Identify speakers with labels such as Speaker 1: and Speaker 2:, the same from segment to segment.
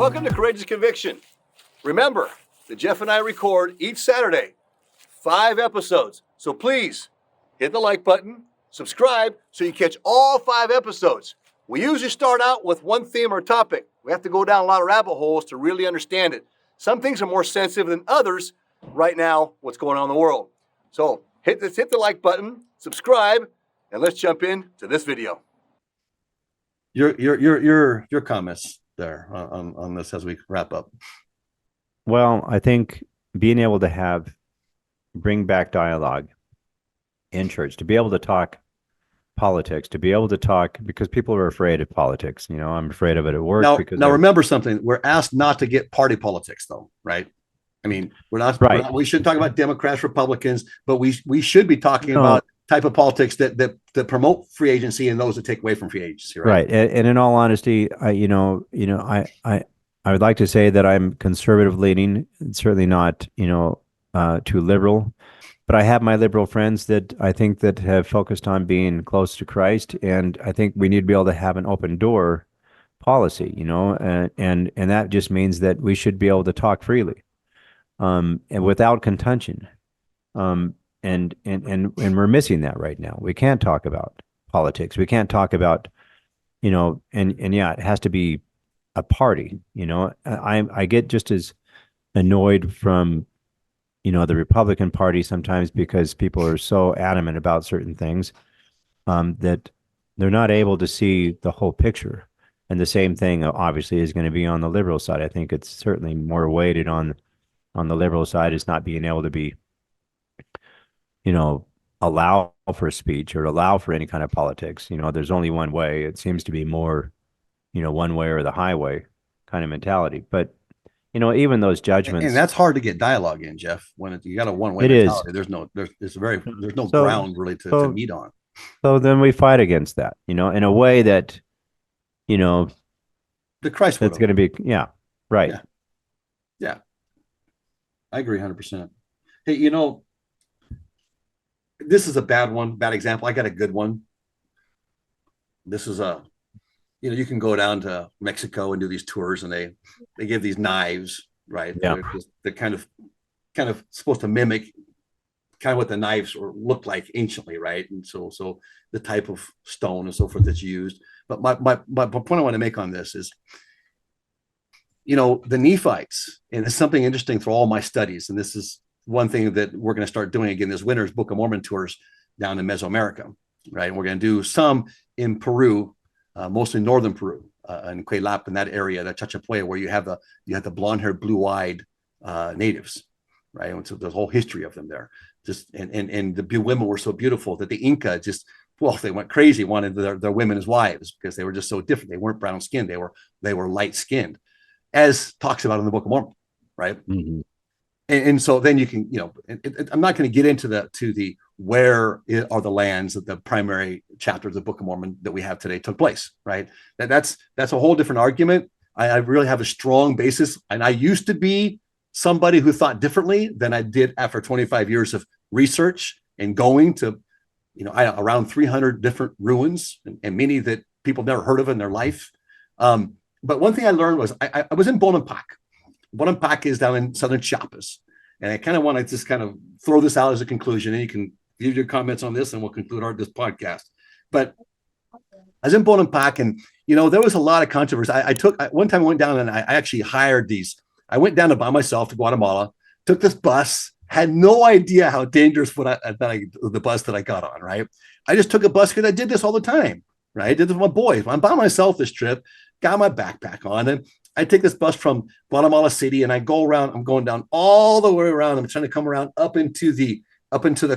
Speaker 1: Welcome to Courageous Conviction. Remember that Jeff and I record each Saturday 5 episodes. So please hit the like button, subscribe so you catch all 5 episodes. We usually start out with one theme or topic. We have to go down a lot of rabbit holes to really understand it. Some things are more sensitive than others right now, what's going on in the world. So hit the like button, subscribe, and let's jump into this video. Your comments there on this as we wrap up.
Speaker 2: Well, I think being able to bring back dialogue in church, to be able to talk politics, to be able to talk, because people are afraid of politics. I'm afraid of it at work.
Speaker 1: Now remember something. We're asked not to get party politics, though, right? I mean, we're not. We shouldn't talk about Democrats, Republicans, but we should be talking about type of politics that promote free agency and those that take away from free agency, right?
Speaker 2: And in all honesty, I would like to say that I'm conservative leaning, certainly not, too liberal, but I have my liberal friends that I think that have focused on being close to Christ, and I think we need to be able to have an open door policy, and that just means that we should be able to talk freely, and without contention. And we're missing that right now. We can't talk about politics. We can't talk about, and yeah, it has to be a party. I get just as annoyed from, the Republican Party sometimes because people are so adamant about certain things that they're not able to see the whole picture. And the same thing obviously is going to be on the liberal side. I think it's certainly more weighted on the liberal side, is not being able to be, allow for speech or allow for any kind of politics. There's only one way. It seems to be more, one way or the highway kind of mentality. But, even those judgments.
Speaker 1: And that's hard to get dialogue in, Jeff, when you got a one way mentality. There's no ground really to meet on.
Speaker 2: So then we fight against that, in a way that,
Speaker 1: the Christ
Speaker 2: that's going to be, right.
Speaker 1: Yeah. I agree 100%. Hey, this is a bad example. I got a good one. This is you can go down to Mexico and do these tours, and they give these knives, right?
Speaker 2: Yeah.
Speaker 1: They're kind of supposed to mimic kind of what the knives looked like anciently, right? And so the type of stone and so forth that's used. But my point I want to make on this is, the Nephites, and it's something interesting through all my studies, and this is one thing that we're going to start doing again this winter's Book of Mormon tours down in Mesoamerica, right? And we're going to do some in Peru, mostly northern Peru, and Cuelap, in that area, that Chachapoya, where you have the blonde-haired, blue-eyed natives, right? And so there's a whole history of them there. Just and the women were so beautiful that the Inca they went crazy, wanted their women as wives because they were just so different. They weren't brown skinned; they were light skinned, as talks about in the Book of Mormon, right?
Speaker 2: Mm-hmm.
Speaker 1: And so then you can, I'm not going to get into the where are the lands that the primary chapters of the Book of Mormon that we have today took place, right? That's a whole different argument. I really have a strong basis, and I used to be somebody who thought differently than I did after 25 years of research and going to, around 300 different ruins and many that people never heard of in their life. But one thing I learned was I was in Bonampak. Bonampak is down in southern Chiapas. And I kind of want to just kind of throw this out as a conclusion, and you can leave your comments on this and we'll conclude this podcast. But I was in Bonampak, and, there was a lot of controversy. One time I went down and I actually hired these. I went down by myself to Guatemala, took this bus, had no idea how dangerous the bus that I got on, right? I just took a bus because I did this all the time, right? I did this with my boys. I'm by myself this trip, got my backpack on, and I take this bus from Guatemala City, and I go around. I'm going down all the way around. I'm trying to come around up into the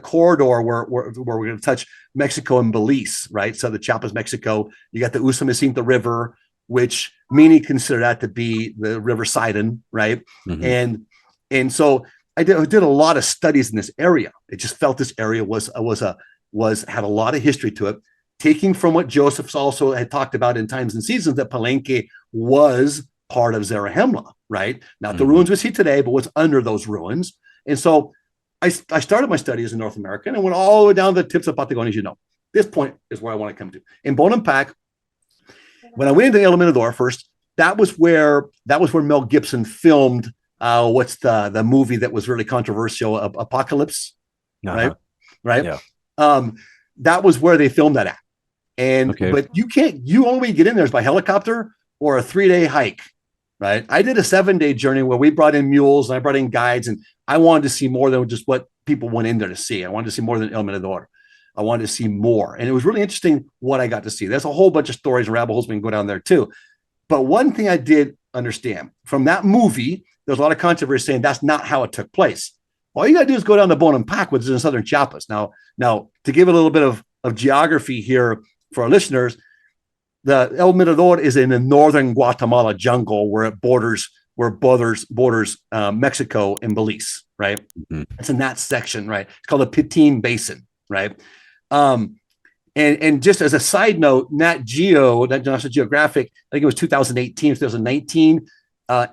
Speaker 1: corridor where we're going to touch Mexico and Belize, right? So the Chiapas, Mexico. You got the Usumacinta River, which many consider that to be the River Sidon, right? Mm-hmm. And so I did a lot of studies in this area. It just felt this area had a lot of history to it. Taking from what Joseph's also had talked about in Times and Seasons, that Palenque was part of Zarahemla, right? Not the ruins we see today, but what's under those ruins. And so I started my studies in North America, and I went all the way down to the tips of Patagonia. This point is where I want to come to. In Bonampak, when I went into the El Mirador first, that was where Mel Gibson filmed what's the movie that was really controversial, Apocalypse, right? Right.
Speaker 2: Yeah.
Speaker 1: That was where they filmed that at. And
Speaker 2: Okay.
Speaker 1: but you only get in there is by helicopter or a 3-day hike, right? I did a 7-day journey where we brought in mules and I brought in guides, and I wanted to see more than just what people went in there to see. I wanted to see more than El Mirador. I wanted to see more. And it was really interesting what I got to see. There's a whole bunch of stories and rabbit holes we can go down there too. But one thing I did understand from that movie, there's a lot of controversy saying that's not how it took place. All you got to do is go down to Bonampak, which is in southern Chiapas. Now, to give a little bit of geography here for our listeners, the El Mirador is in the northern Guatemala jungle where it borders Mexico and Belize, right? Mm-hmm. It's in that section, right? It's called the Pitin Basin, right? And just as a side note, National Geographic, I think it was 2018, 2019,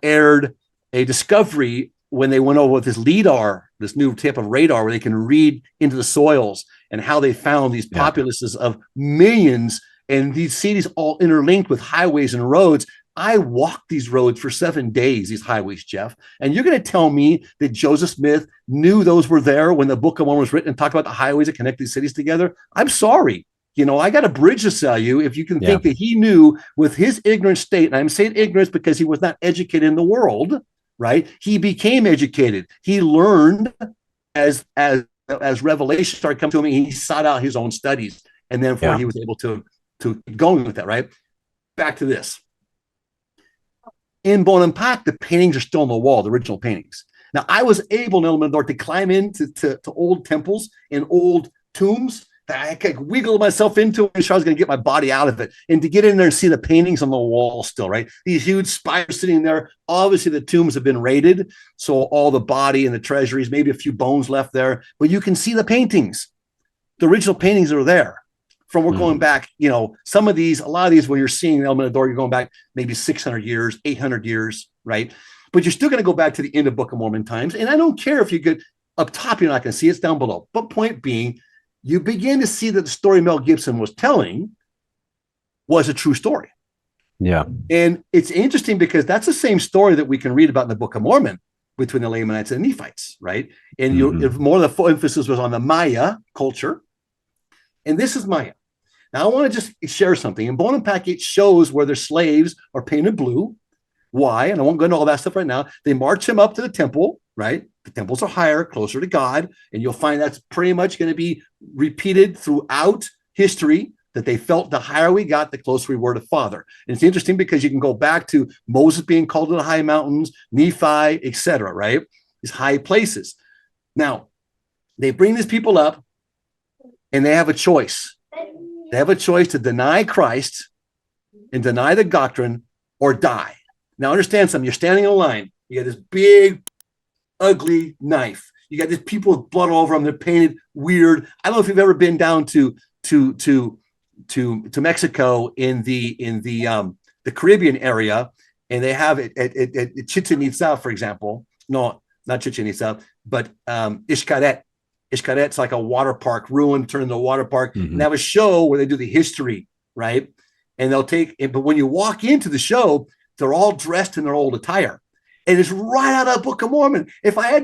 Speaker 1: aired a discovery when they went over with this LIDAR, this new type of radar where they can read into the soils, and how they found these populaces of millions, and these cities all interlinked with highways and roads. I walked these roads for 7 days, these highways, Jeff. And you're going to tell me that Joseph Smith knew those were there when the Book of Mormon was written and talked about the highways that connect these cities together? I'm sorry. I got a bridge to sell you if you can think that he knew with his ignorant state, and I'm saying ignorance because he was not educated in the world, right? He became educated. He learned as revelation started coming to him, he sought out his own studies, and therefore he was able to keep going with that, right? Back to this. In Bonampak, the paintings are still on the wall, the original paintings. Now, I was able in El Mirador to climb into to old temples and old tombs that I could wiggle myself into and sure I was going to get my body out of it, and to get in there and see the paintings on the wall still, right? These huge spires sitting there. Obviously, the tombs have been raided, so all the body and the treasuries, maybe a few bones left there, but you can see the paintings. The original paintings are there. We're going back, a lot of these, when you're seeing El Mirador, you're going back maybe 600 years, 800 years, right? But you're still going to go back to the end of Book of Mormon times. And I don't care if you get up top, you're not going to see it's down below. But point being, you begin to see that the story Mel Gibson was telling was a true story.
Speaker 2: Yeah.
Speaker 1: And it's interesting because that's the same story that we can read about in the Book of Mormon between the Lamanites and the Nephites, right? And more of the emphasis was on the Maya culture. And this is Maya. Now, I want to just share something. In Bonampak, it shows where their slaves are painted blue. Why? And I won't go into all that stuff right now. They march him up to the temple, right? The temples are higher, closer to God. And you'll find that's pretty much going to be repeated throughout history, that they felt the higher we got, the closer we were to Father. And it's interesting because you can go back to Moses being called to the high mountains, Nephi, etc., right? These high places. Now, they bring these people up, and they have a choice. They have a choice to deny Christ and deny the doctrine or die. Now, understand something. You're standing in a line. You got this big, ugly knife. You got these people with blood all over them. They're painted weird. I don't know if you've ever been down to Mexico in the Caribbean area, and they have it at Chichen Itza, for example. No, not Chichen Itza, but Xcaret. Xcaret's like a water park, ruined, turned into a water park. Mm-hmm. And they have a show where they do the history, right? And they'll take it, but when you walk into the show, they're all dressed in their old attire. And it's right out of Book of Mormon. If I had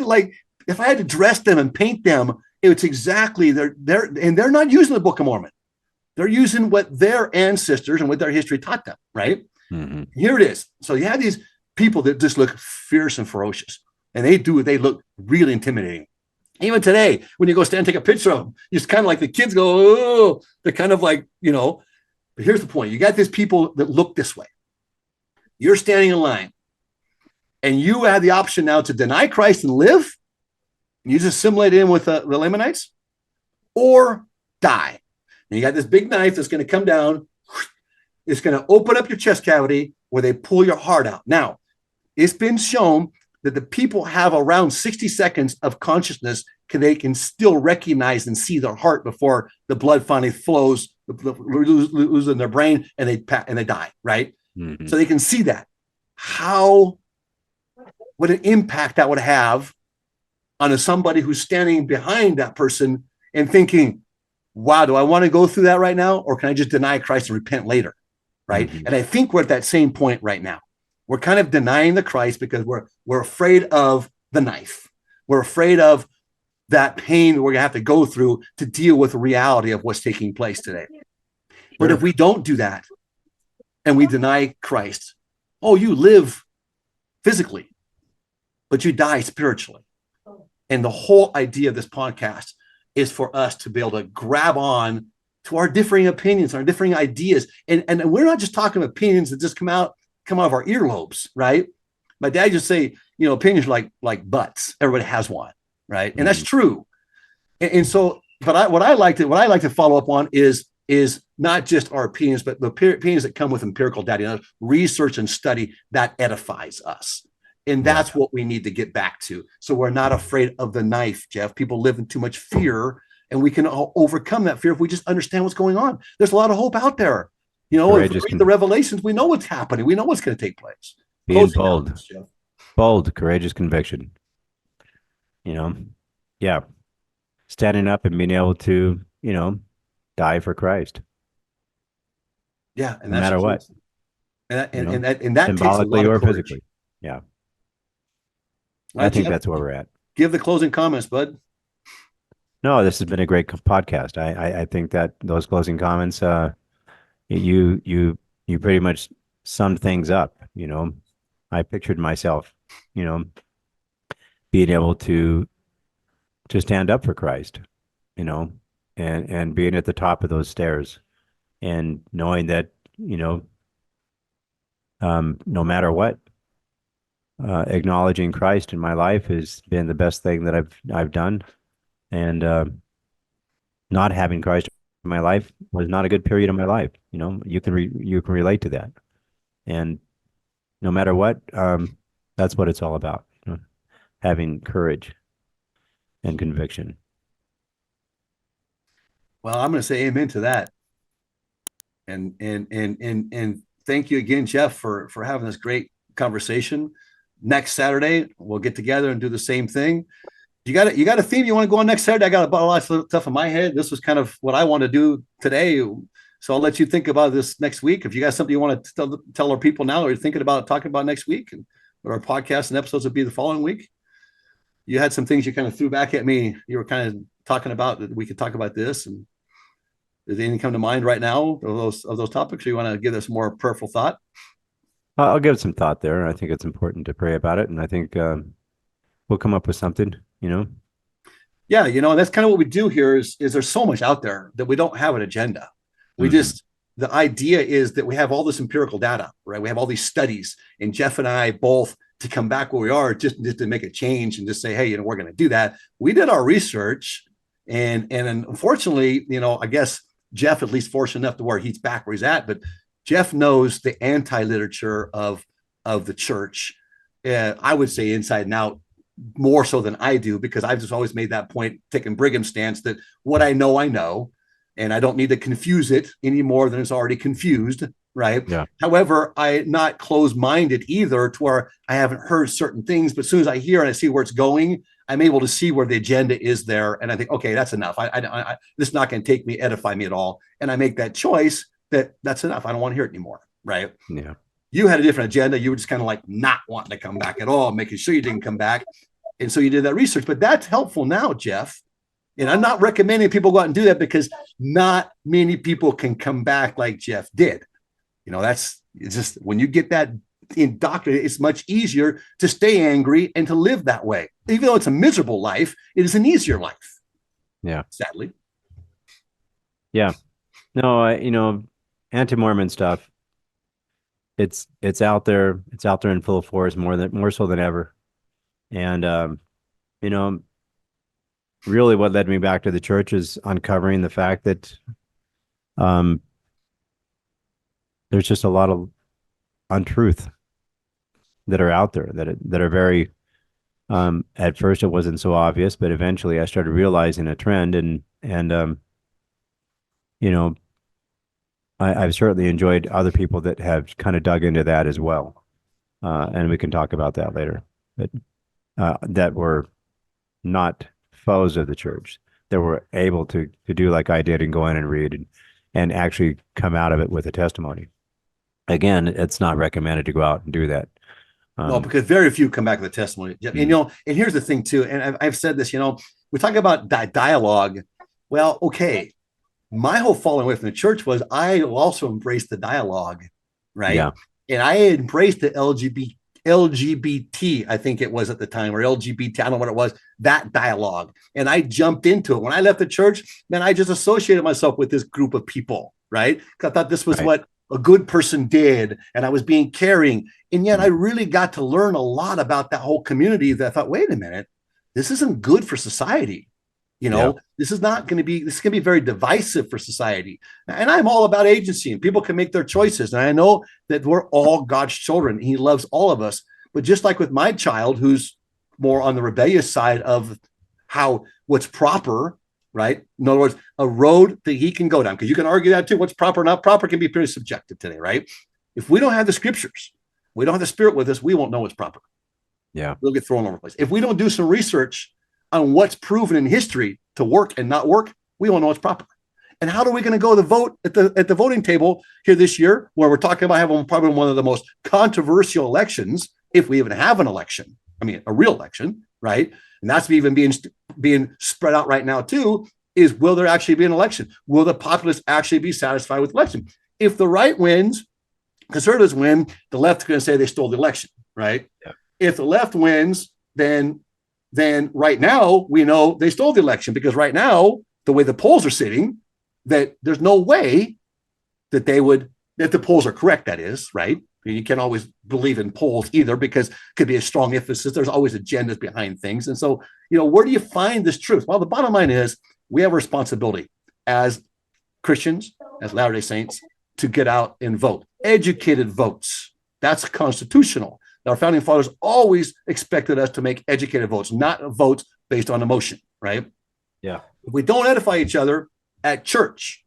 Speaker 1: to dress them and paint them, it's exactly they're not using the Book of Mormon. They're using what their ancestors and what their history taught them, right? Mm-hmm. Here it is. So you have these people that just look fierce and ferocious, and they look really intimidating. Even today, when you go stand and take a picture of them, it's kind of like the kids go, oh, they're kind of like, but here's the point. You got these people that look this way. You're standing in line, and you have the option now to deny Christ and live, and you just assimilate in with the Lamanites, or die. And you got this big knife that's going to come down. It's going to open up your chest cavity where they pull your heart out. Now, it's been shown that the people have around 60 seconds of consciousness. They can still recognize and see their heart before the blood finally flows, losing their brain, and they die, right? Mm-hmm. So they can see that. How, what an impact that would have on somebody who's standing behind that person and thinking, wow, do I want to go through that right now? Or can I just deny Christ and repent later, right? Mm-hmm. And I think we're at that same point right now. We're kind of denying the Christ because we're afraid of the knife. We're afraid of that pain we're going to have to go through to deal with the reality of what's taking place today. But if we don't do that and we deny Christ, oh, you live physically, but you die spiritually. And the whole idea of this podcast is for us to be able to grab on to our differing opinions, our differing ideas. And we're not just talking opinions that just come out of our earlobes, right? My dad just say, opinions like butts. Everybody has one, right? And that's true. And so, but what I like to follow up on is not just our opinions, but the opinions that come with empirical data, research and study that edifies us. And that's what we need to get back to. So we're not afraid of the knife, Jeff. People live in too much fear, and we can overcome that fear if we just understand what's going on. There's a lot of hope out there. If we read the Revelations, we know what's happening. We know what's going to take place.
Speaker 2: Being bold, courageous conviction. Standing up and being able to, die for Christ.
Speaker 1: Yeah, and
Speaker 2: no matter what.
Speaker 1: And that
Speaker 2: symbolically or physically. Yeah. I think that's where we're at.
Speaker 1: Give the closing comments, bud.
Speaker 2: No, this has been a great podcast. I think that those closing comments, you pretty much summed things up. I pictured myself, being able to stand up for Christ, and being at the top of those stairs, and knowing that, no matter what, acknowledging Christ in my life has been the best thing that I've done, and not having Christ in my life was not a good period of my life. You can relate to that, and no matter what, that's what it's all about: having courage and conviction.
Speaker 1: Well, I'm going to say amen to that, and thank you again, Jeff, for having this great conversation. Next Saturday, we'll get together and do the same thing. You got a theme you want to go on next Saturday? I got a lot of stuff in my head. This was kind of what I want to do today. So I'll let you think about this next week. If you got something you want to tell our people now, or you're thinking about talking about next week, and what our podcasts and episodes will be the following week. You had some things you kind of threw back at me. You were kind of talking about that we could talk about this. And does anything come to mind right now of those topics? Or you want to give us more prayerful thought?
Speaker 2: I'll give it some thought there. I think it's important to pray about it, and I think we'll come up with something.
Speaker 1: Yeah, and that's kind of what we do here. Is there's so much out there that we don't have an agenda. We just, the idea is that we have all this empirical data, right? We have all these studies, and Jeff and I both, to come back where we are, just to make a change and just say, hey, we're going to do that. We did our research, and unfortunately, I guess Jeff at least fortunate enough to where he's back where he's at, but Jeff knows the anti-literature of the church. I would say inside and out, more so than I do, because I've just always made that point, taking Brigham's stance that what I know, and I don't need to confuse it any more than it's already confused, right?
Speaker 2: Yeah.
Speaker 1: However, I'm not closed-minded either, to where I haven't heard certain things, but as soon as I hear and I see where it's going, I'm able to see where the agenda is there, and I think, okay, that's enough. I this is not going to edify me at all, and I make that choice that's enough. I don't want to hear it anymore, right?
Speaker 2: Yeah.
Speaker 1: You had a different agenda. You were just kind of like not wanting to come back at all, making sure you didn't come back. And so you did that research, but that's helpful now, Jeff. And I'm not recommending people go out and do that, because not many people can come back like Jeff did. It's just, when you get that indoctrinated, it's much easier to stay angry and to live that way. Even though it's a miserable life, it is an easier life.
Speaker 2: Yeah.
Speaker 1: Sadly.
Speaker 2: Yeah. No, anti-Mormon stuff, it's out there. It's out there in full force, more so than ever. And really what led me back to the church is uncovering the fact that there's just a lot of untruth that are out there that are very at first it wasn't so obvious, but eventually I started realizing a trend, and I've certainly enjoyed other people that have kind of dug into that as well, and we can talk about that later. But that were not foes of the church, that were able to do like I did and go in and read and actually come out of it with a testimony. again, it's not recommended to go out and do that.
Speaker 1: No, because very few come back with a testimony. And, and here's the thing too, and I've said this, we talk about dialogue. Well, okay. My whole falling away from the church was I also embraced the dialogue, right?
Speaker 2: Yeah.
Speaker 1: And I embraced the LGBT, I think it was at the time, or LGBT, I don't know what it was, that dialogue. And I jumped into it. When I left the church, man, I just associated myself with this group of people, right? Because I thought this was what a good person did, and I was being caring. And yet I really got to learn a lot about that whole community that I thought, wait a minute, this isn't good for society. This is not going to be, this is going to be very divisive for society. And I'm all about agency, and people can make their choices. And I know that we're all God's children. He loves all of us. But just like with my child, who's more on the rebellious side of what's proper, right? In other words, a road that he can go down, because you can argue that too. What's proper, not proper can be pretty subjective today, right? If we don't have the scriptures, we don't have the Spirit with us, we won't know what's proper.
Speaker 2: Yeah.
Speaker 1: We'll get thrown over the place. If we don't do some research on what's proven in history to work and not work, we won't know what's proper. And how are we going to go to vote at the voting table here this year, where we're talking about having probably one of the most controversial elections, if we even have an election? I mean, a real election, right? And that's even being spread out right now too, is will there actually be an election? Will the populace actually be satisfied with the election? If the right wins, conservatives win, the left is going to say they stole the election, right?
Speaker 2: Yeah.
Speaker 1: If the left wins, then right now we know they stole the election, because right now, the way the polls are sitting, that there's no way that that the polls are correct, that is, right? You can't always believe in polls either, because it could be a strong emphasis. There's always agendas behind things. And so, where do you find this truth? Well, the bottom line is we have a responsibility as Christians, as Latter-day Saints, to get out and vote. Educated votes. That's constitutional. Our founding fathers always expected us to make educated votes, not votes based on emotion, right?
Speaker 2: Yeah.
Speaker 1: If we don't edify each other at church,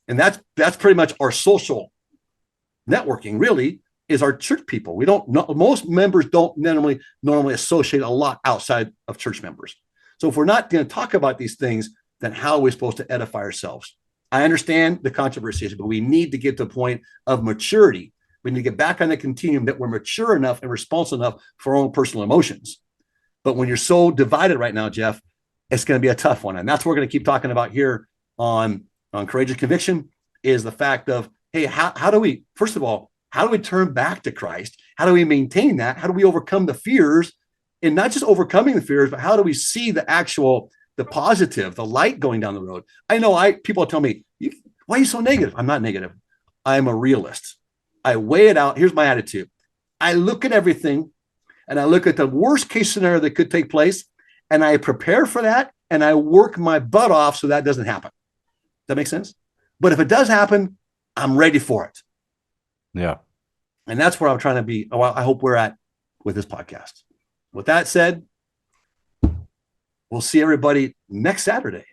Speaker 1: and that's pretty much our social networking, really, is our church people. We don't know, most members don't normally associate a lot outside of church members. So if we're not going to talk about these things, then how are we supposed to edify ourselves? I understand the controversies, but we need to get to a point of maturity. We need to get back on the continuum that we're mature enough and responsive enough for our own personal emotions. But when you're so divided right now, Jeff, it's going to be a tough one. And that's what we're going to keep talking about here on Courageous Conviction, is the fact of, hey, how do we, first of all, how do we turn back to Christ? How do we maintain that? How do we overcome the fears? And not just overcoming the fears, but how do we see the positive, the light going down the road? I know people tell me, why are you so negative? I'm not negative. I'm a realist. I weigh it out. Here's my attitude. I look at everything, and I look at the worst case scenario that could take place, and I prepare for that, and I work my butt off so that doesn't happen. Does that make sense? But if it does happen, I'm ready for it.
Speaker 2: Yeah.
Speaker 1: And that's where I'm trying to be. I hope we're at with this podcast. With that said, we'll see everybody next Saturday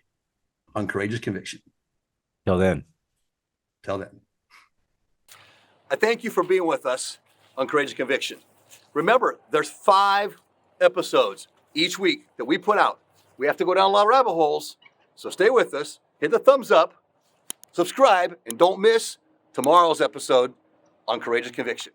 Speaker 1: on Courageous Conviction.
Speaker 2: Till then.
Speaker 1: I thank you for being with us on Courageous Conviction. Remember, there's 5 episodes each week that we put out. We have to go down a lot of rabbit holes, so stay with us. Hit the thumbs up, subscribe, and don't miss tomorrow's episode on Courageous Conviction.